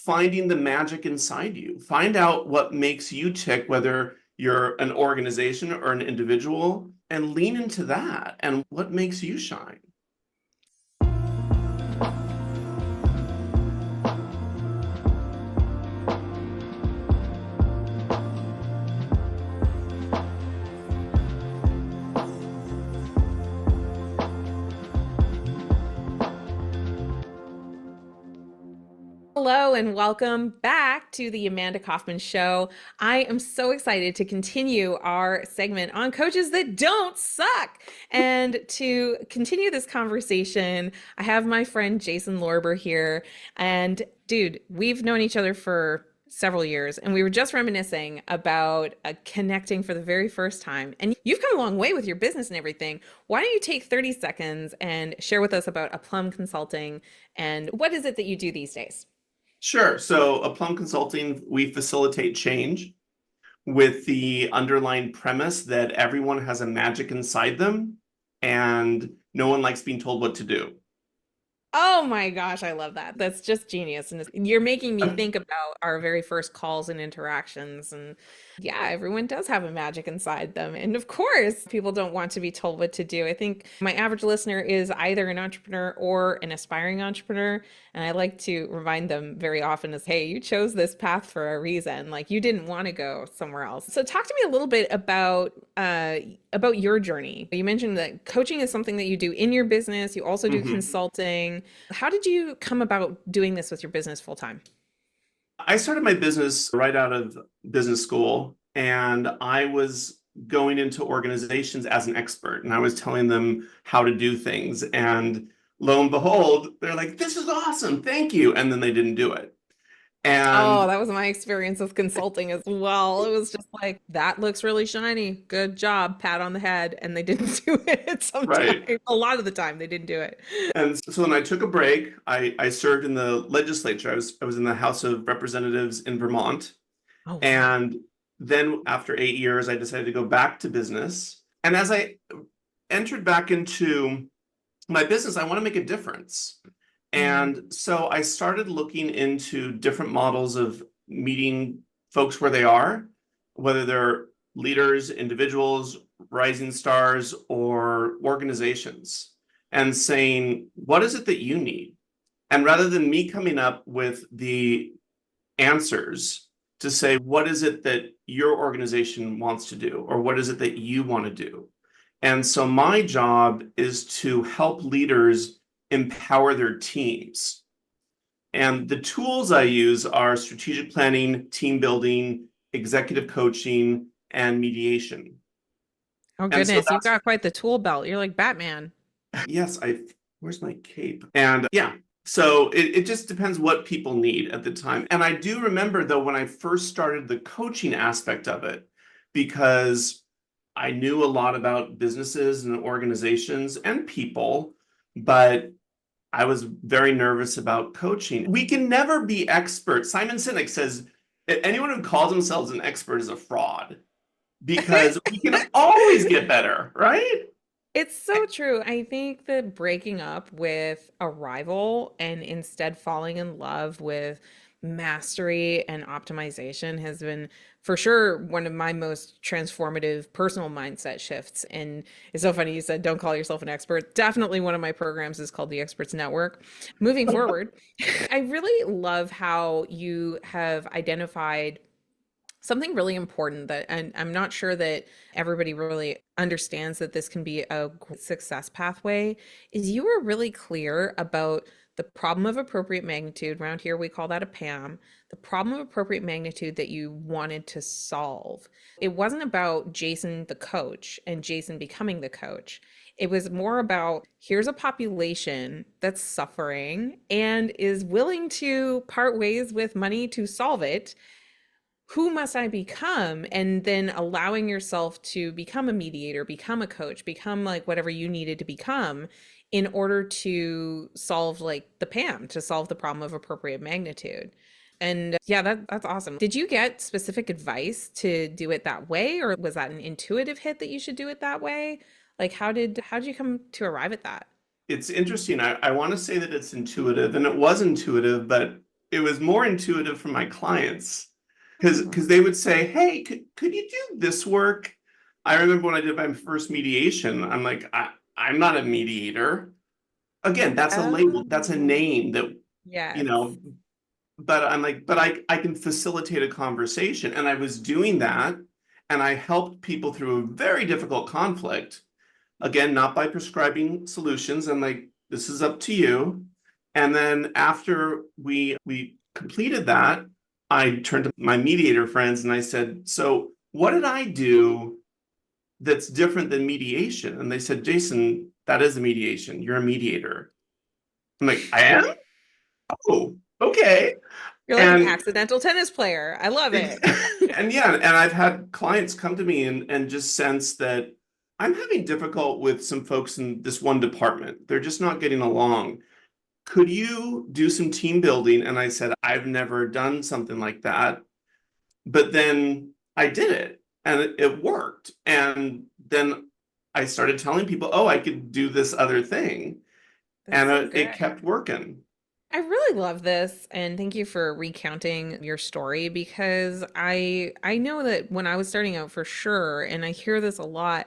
finding the magic inside you. Find out what makes you tick, whether you're an organization or an individual, and lean into that and what makes you shine. Hello and welcome back to the Amanda Kaufman Show. I am so excited to continue our segment on coaches that don't suck. And to continue this conversation, I have my friend Jason Lorber here. And dude, we've known each other for several years, and we were just reminiscing about connecting for the very first time. And you've come a long way with your business and everything. Why don't you take 30 seconds and share with us about Aplomb Consulting and what is it that you do these days? Sure. So Aplomb Consulting, we facilitate change with the underlying premise that everyone has a magic inside them and no one likes being told what to do. Oh my gosh, I love that. That's just genius. And you're making me think about our very first calls and interactions. And yeah, everyone does have a magic inside them. And of course, people don't want to be told what to do. I think my average listener is either an entrepreneur or an aspiring entrepreneur. And I like to remind them very often is, hey, you chose this path for a reason. Like you didn't want to go somewhere else. So talk to me a little bit about your journey. You mentioned that coaching is something that you do in your business. You also do consulting. How did you come about doing this with your business full time? I started my business right out of business school, and I was going into organizations as an expert, and I was telling them how to do things. And lo and behold, they're like, "This is awesome, thank you," and then they didn't do it. Oh, And that was my experience with consulting as well. It was just like, that looks really shiny. Good job, pat on the head. And they didn't do it right. sometimes. A lot of the time, they didn't do it. And so then I took a break. I served in the legislature. I was in the House of Representatives in Vermont. Oh, wow. And then after 8 years, I decided to go back to business. And as I entered back into my business, I want to make a difference. Mm. And so I started looking into different models of meeting folks where they are, whether they're leaders, individuals, rising stars, or organizations, and saying, what is it that you need? And rather than me coming up with the answers, to say, what is it that your organization wants to do? Or what is it that you want to do? And so my job is to help leaders empower their teams. And the tools I use are strategic planning, team building, executive coaching, and mediation. Oh, And so goodness. You've got quite the tool belt. You're like Batman. yes, where's my cape? And yeah, so it just depends what people need at the time. And I do remember though, when I first started the coaching aspect of it, because I knew a lot about businesses and organizations and people, but I was very nervous about coaching. We can never be experts. Simon Sinek says anyone who calls themselves an expert is a fraud because we can always get better, right? It's so true. I think that breaking up with a rival and instead falling in love with mastery and optimization has been for sure one of my most transformative personal mindset shifts. And it's so funny you said don't call yourself an expert. Definitely one of my programs is called the Experts Network. Moving forward, I really love how you have identified something really important that, and I'm not sure that everybody really understands that this can be a success pathway, is you were really clear about the problem of appropriate magnitude. Around here, we call that a PAM, the problem of appropriate magnitude that you wanted to solve. It wasn't about Jason, the coach, and Jason becoming the coach. It was more about here's a population that's suffering and is willing to part ways with money to solve it. Who must I become? And then allowing yourself to become a mediator, become a coach, become like whatever you needed to become in order to solve like the PAM, to solve the problem of appropriate magnitude. And yeah, that's awesome. Did you get specific advice to do it that way, or was that an intuitive hit that you should do it that way? Like how did you come to arrive at that? It's interesting. I want to say that it's intuitive, and it was intuitive, but it was more intuitive for my clients because Oh, they would say, "Hey, could you do this work?" I remember when I did my first mediation, I'm like, I'm not a mediator. Again, that's a label, that's a oh, name that, you yes. know, but I'm like, but I can facilitate a conversation. And I was doing that, and I helped people through a very difficult conflict. Again, not by prescribing solutions. I'm like, this is up to you. And then after we completed that, I turned to my mediator friends and I said, so what did I do that's different than mediation? And they said, Jason, that is a mediation. You're a mediator. I'm like, I am? Oh, okay. You're like an And accidental tennis player. I love it. and yeah, and I've had clients come to me and just sense that I'm having difficult with some folks in this one department. They're just not getting along. Could you do some team building? And I said, I've never done something like that. But then I did it and it worked. And then I started telling people, oh, I could do this other thing. That's And so it good. kept working. I really love this, and thank you for recounting your story because I know that when I was starting out for sure, and I hear this a lot,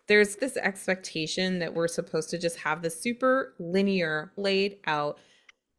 there's this expectation that we're supposed to just have this super linear, laid out,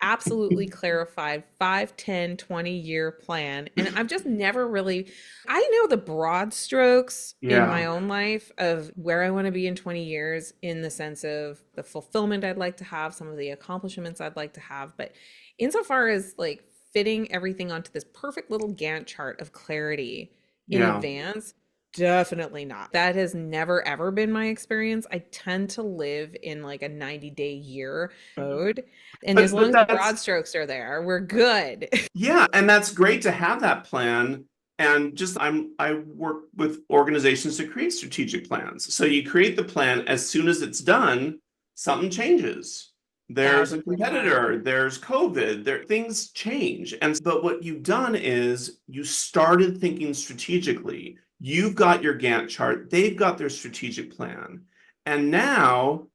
absolutely clarified 5, 10, 20 year plan. And I've just never really, I know the broad strokes in my Yeah. own life of where I want to be in 20 years in the sense of the fulfillment I'd like to have, some of the accomplishments I'd like to have. But insofar as like fitting everything onto this perfect little Gantt chart of clarity in Yeah. advance, definitely not. That has never ever been my experience. I tend to live in like a 90-day year mode. And as long But as the broad that's strokes are there, we're good. yeah, and that's great to have that plan. And just I work with organizations to create strategic plans. So you create the plan as soon as it's done, something changes. There's a 1000%. competitor, there's COVID, there things change. And but what you've done is you started thinking strategically. You've got your Gantt chart, they've got their strategic plan. And now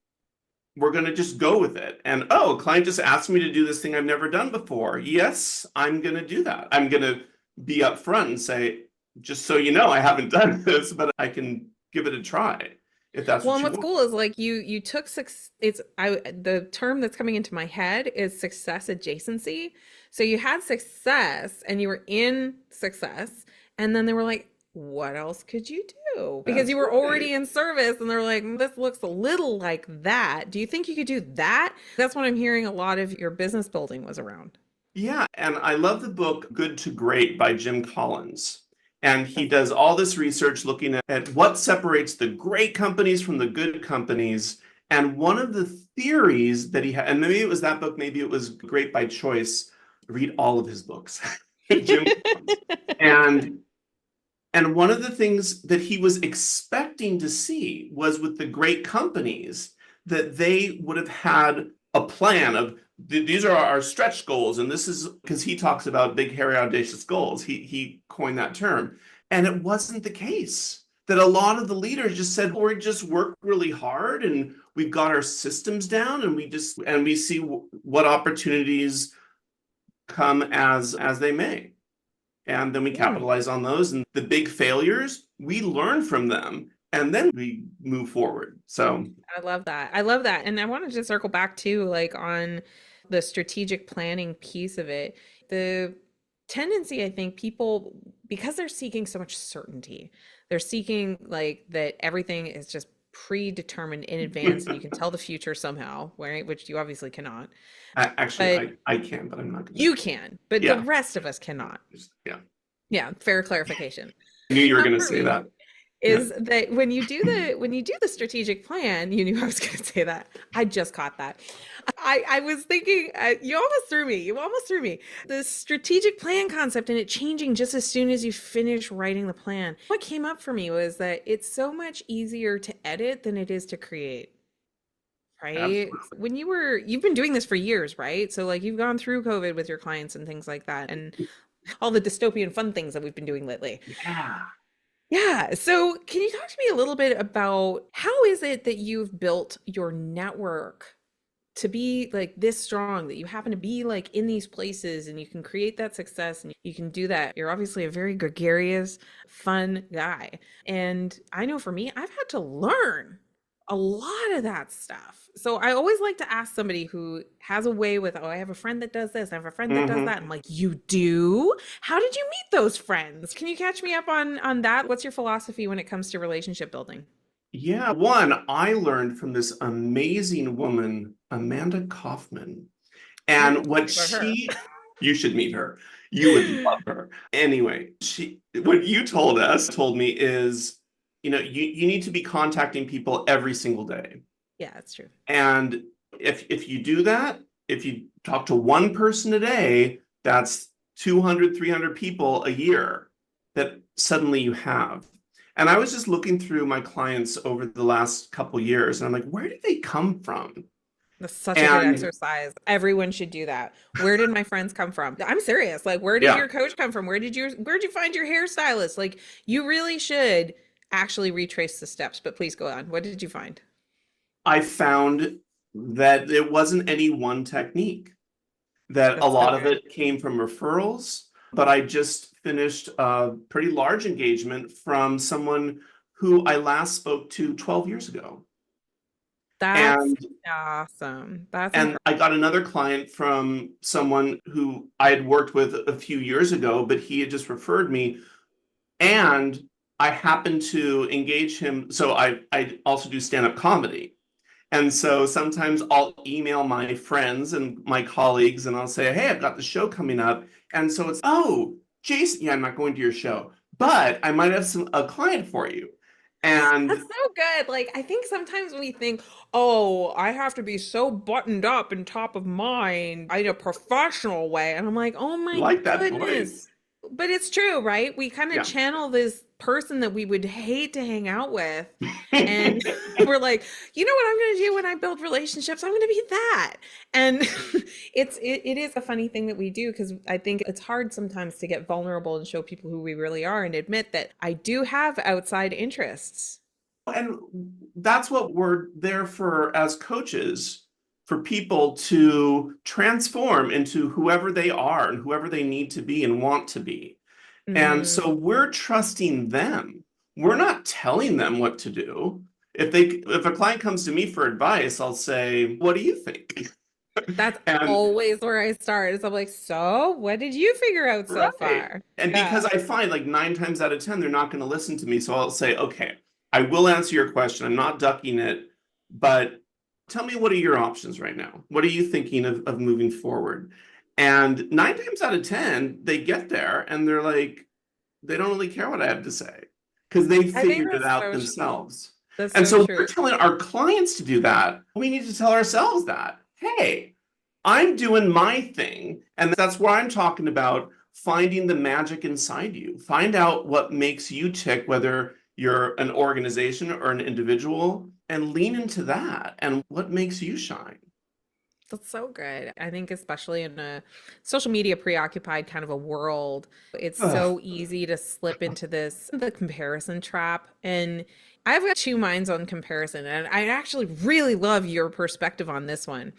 we're going to just go with it. And oh, a client just asked me to do this thing I've never done before. Yes, I'm going to do that. I'm going to be upfront and say, just so you know, I haven't done this, but I can give it a try if that's Well, what and you what's want. cool is like you took it's I the term that's coming into my head is success adjacency. So you had success and you were in success, and then they were like, what else could you do? Because That's you were right. already in service and they're like, this looks a little like that. Do you think you could do that? That's what I'm hearing a lot of your business building was around. Yeah, and I love the book Good to Great by Jim Collins. And he That's does all this research looking at what separates the great companies from the good companies. And one of the theories that he had, and maybe it was that book, maybe it was Great by Choice. Read all of his books, Jim Collins. And one of the things that he was expecting to see was with the great companies that they would have had a plan of these are our stretch goals. And this is because he talks about big, hairy, audacious goals. He coined that term. And it wasn't the case. That a lot of the leaders just said, we just work really hard and we've got our systems down and we see what opportunities come as they may, and then we Hmm. capitalize on those, and the big failures we learn from them and then we move forward. So I love that. I love that. And I wanted to circle back to like on the strategic planning piece of it. The tendency, I think, people, because they're seeking so much certainty, they're seeking like that everything is just predetermined in advance and you can tell the future somehow, right? Which you obviously cannot. actually But I can, but I'm not gonna. you can, but the Yeah, rest of us cannot. yeah, Yeah, fair clarification. I knew you were gonna For say me, that. Yeah. is that when you do the strategic plan, you knew I was going to say that. I just caught that. I was thinking you almost threw me. You almost threw me. The strategic plan concept and it changing just as soon as you finish writing the plan. What came up for me was that it's so much easier to edit than it is to create. Right? Absolutely. When you've been doing this for years, right? So like you've gone through COVID with your clients and things like that and all the dystopian fun things that we've been doing lately. Yeah. Yeah. So, can you talk to me a little bit about how is it that you've built your network to be like this strong, that you happen to be like in these places and you can create that success and you can do that. You're obviously a very gregarious, fun guy. And I know for me, I've had to learn a lot of that stuff. So I always like to ask somebody who has a way with, oh, I have a friend that does this, I have a friend that does Hmm. that. I'm like, you do? How did you meet those friends? Can you catch me up on that? What's your philosophy when it comes to relationship building? Yeah, one, I learned from this amazing woman, Amanda Kaufman. I need And to what talk about her. you should meet her. You would love her. Anyway, what you told me is, you need to be contacting people every single day. Yeah, that's true. And if you do that, if you talk to one person a day, that's 200, 300 people a year that suddenly you have. And I was just looking through my clients over the last couple years, and I'm like, where did they come from? That's such a good And exercise. Everyone should do that. Where did my friends come from? I'm serious. Like, where did yeah, your coach come from? Where'd you find your hairstylist? Like, you really should actually retrace the steps, but please go on. What did you find? I found that it wasn't any one technique, that a That's so lot of good. it came from referrals. But I just finished a pretty large engagement from someone who I last spoke to 12 years ago. That's And awesome. That's and incredible. I got another client from someone who I had worked with a few years ago, but he had just referred me. And I happened to engage him. So I also do stand-up comedy. And so sometimes I'll email my friends and my colleagues and I'll say, hey, I've got the show coming up. And so it's, oh, Jason, yeah, I'm not going to your show, but I might have a client for you. That's And so good. Like, I think sometimes we think, oh, I have to be so buttoned up and top of mind in a professional way. And I'm like, oh I my like that goodness. voice. But it's true, right? We kind of Yeah. channel this person that we would hate to hang out with. And we're like, you know what I'm going to do when I build relationships? I'm going to be that. And it is a funny thing that we do because I think it's hard sometimes to get vulnerable and show people who we really are and admit that I do have outside interests. And that's what we're there for as coaches, for people to transform into whoever they are and whoever they need to be and want to be. And Mm, so we're trusting them. We're not telling them what to do. If a client comes to me for advice, I'll say, "What do you think?" that's And always where I start. Is I'm like, so what did you figure out so right. far? And Yeah. because I find like 9 times out of 10, they're not going to listen to me. So I'll say, okay, I will answer your question. I'm not ducking it, but tell me, what are your options right now? What are you thinking of moving forward? And 9 times out of 10, they get there and they're like, they don't really care what I have to say because they I think figured it that's out so true. themselves. That's And so so true. we're telling our clients to do that. We need to tell ourselves that, hey, I'm doing my thing. And that's why I'm talking about finding the magic inside you. Find out what makes you tick, whether you're an organization or an individual, and lean into that and what makes you shine. That's so good. I think especially in a social media preoccupied kind of a world, it's Ugh. so easy to slip into the comparison trap. And I've got two minds on comparison, and I actually really love your perspective on this one.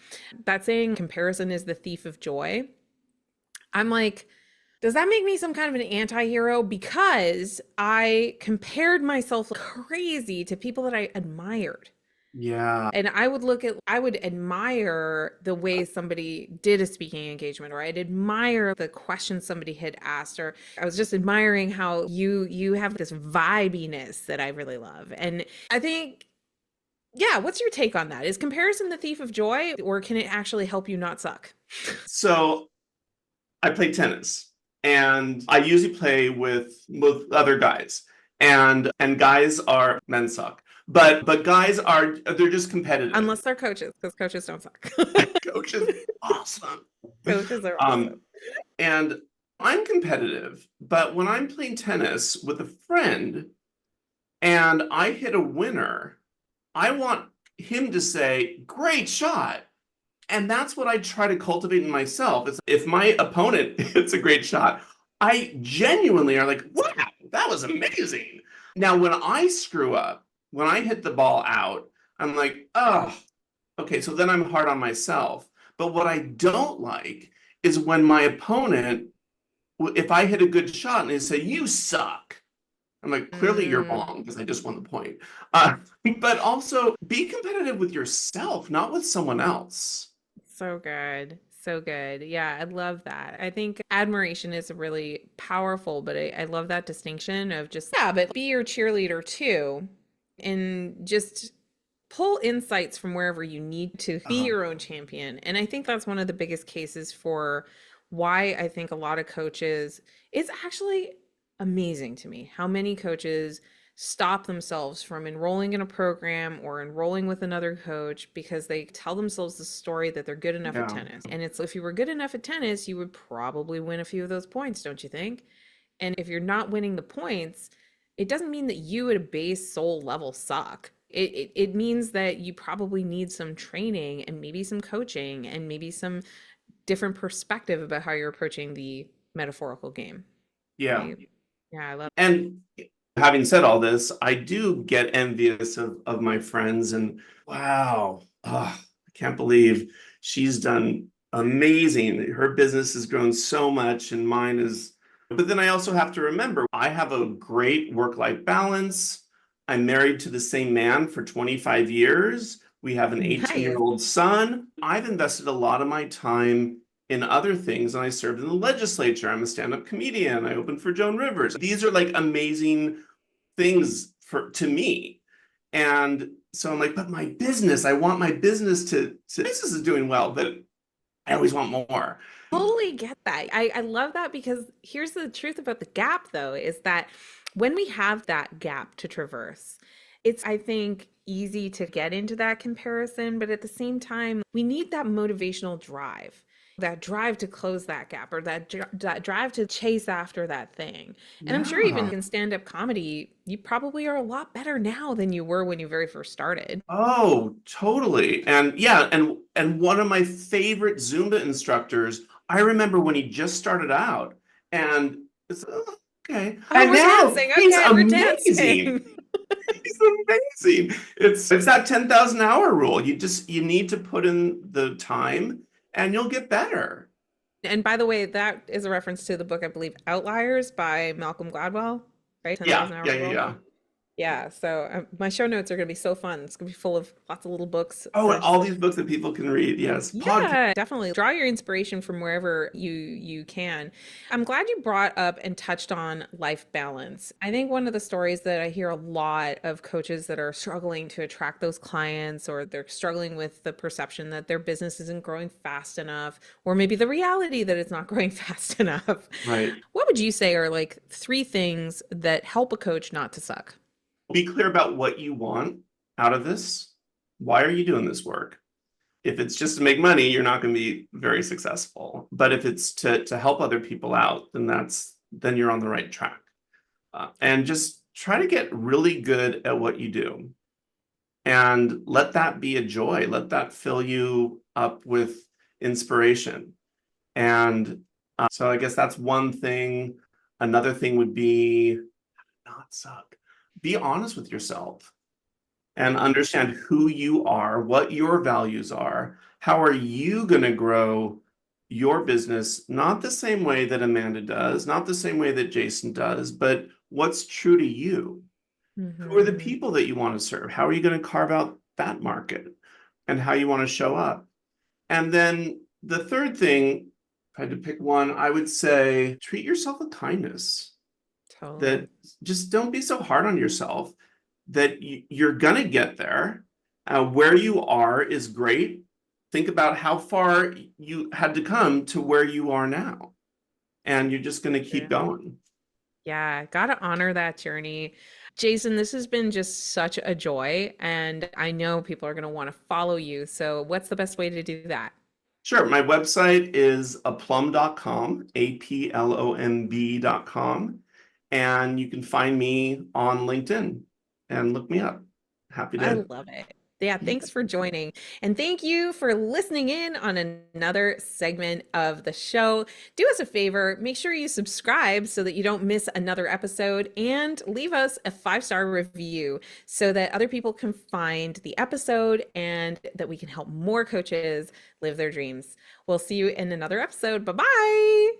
That saying comparison is the thief of joy. I'm like, does that make me some kind of an anti-hero? Because I compared myself like crazy to people that I admired. Yeah. And I would admire the way somebody did a speaking engagement, or I'd admire the questions somebody had asked, or I was just admiring how you have this vibiness that I really love. And I think, yeah, what's your take on that? Is comparison the thief of joy, or can it actually help you not suck? So I play tennis and I usually play with other guys. And guys are men suck. But guys are they're just competitive. Unless they're coaches, because coaches don't suck. Coach is awesome. Coaches are awesome. Um, and I'm competitive, but when I'm playing tennis with a friend and I hit a winner, I want him to say, "Great shot." And that's what I try to cultivate in myself. Is if my opponent hits a great shot, I genuinely are like, wow, that was amazing. Now, when I screw up, when I hit the ball out, I'm like, oh. Okay, so then I'm hard on myself. But what I don't like is when my opponent, if I hit a good shot and they say, you suck. I'm like, clearly you're Mm, wrong because I just won the point. Uh, but also be competitive with yourself, not with someone else. so good. So good. Yeah, I love that. I think admiration is really powerful, but I love that distinction of just, yeah, but be your cheerleader too. And just pull insights from wherever you need to be Uh, your own champion. And I think that's one of the biggest cases for why I think a lot of coaches, it's actually amazing to me how many coaches stop themselves from enrolling in a program or enrolling with another coach because they tell themselves the story that they're good enough at yeah. tennis. And it's if you were good enough at tennis, you would probably win a few of those points, don't you think? And if you're not winning the points, it doesn't mean that you at a base soul level suck. It means that you probably need some training and maybe some coaching and maybe some different perspective about how you're approaching the metaphorical game, Yeah. right? Yeah, I love. And having said all this, I do get envious of my friends and wow, I can't believe she's done amazing. Her business has grown so much and mine is, but then I also have to remember I have a great work-life balance. I'm married to the same man for 25 years. We have an Nice. 18-year-old son. I've invested a lot of my time in other things, and I served in the legislature. I'm a stand-up comedian. I opened for Joan Rivers. These are like amazing things for to me. And so I'm like, but my business, I want my business to business is doing well, but I always want more. Totally get that. I love that because here's the truth about the gap, though, is that when we have that gap to traverse, it's, I think, easy to get into that comparison, but at the same time, we need that motivational drive, that drive to close that gap or that drive to chase after that thing. And I'm sure even Yeah. in stand-up comedy, you probably are a lot better now than you were when you very first started. Oh, totally. And yeah, and one of my favorite Zumba instructors, I remember when he just started out and it's okay. Oh, And we're now dancing. he's Okay, we're amazing. dancing. He's amazing. It's that 10,000 hour rule. You need to put in the time and you'll get better. And by the way, that is a reference to the book, I believe, Outliers by Malcolm Gladwell, right? Yeah, 10,000 yeah, Hour yeah, Rule. yeah. Yeah. So my show notes are going to be so fun. It's going to be full of lots of little books. Oh, and all these books that people can read. Yes. Podcast. Yeah, definitely draw your inspiration from wherever you can. I'm glad you brought up and touched on life balance. I think one of the stories that I hear a lot of coaches that are struggling to attract those clients or they're struggling with the perception that their business isn't growing fast enough or maybe the reality that it's not growing fast enough. Right. What would you say are like three things that help a coach not to suck? Be clear about what you want out of this. Why are you doing this work? If it's just to make money, you're not going to be very successful. But if it's to help other people out, then you're on the right track. And just try to get really good at what you do, and let that be a joy. Let that fill you up with inspiration. And so I guess that's one thing. Another thing would be not suck. Be honest with yourself and understand who you are, what your values are. How are you going to grow your business? Not the same way that Amanda does, not the same way that Jason does, but what's true to you? Who are the Hmm. people that you want to serve? How are you going to carve out that market and how you want to show up? And then the third thing, if I had to pick one, I would say treat yourself with kindness. Totally. That just don't be so hard on yourself, that you're going to get there. Where you are is great. Think about how far you had to come to where you are now, and you're just going to keep going. Yeah, gotta honor that journey. Jason, this has been just such a joy, and I know people are gonna want to follow you. So, what's the best way to do that? Sure. My website is aplomb.com, aplomb.com. And you can find me on LinkedIn and look me up. Happy I to. love it. Yeah, thanks for joining. And thank you for listening in on another segment of the show. Do us a favor, make sure you subscribe so that you don't miss another episode, and leave us a 5-star review so that other people can find the episode and that we can help more coaches live their dreams. We'll see you in another episode. Bye bye.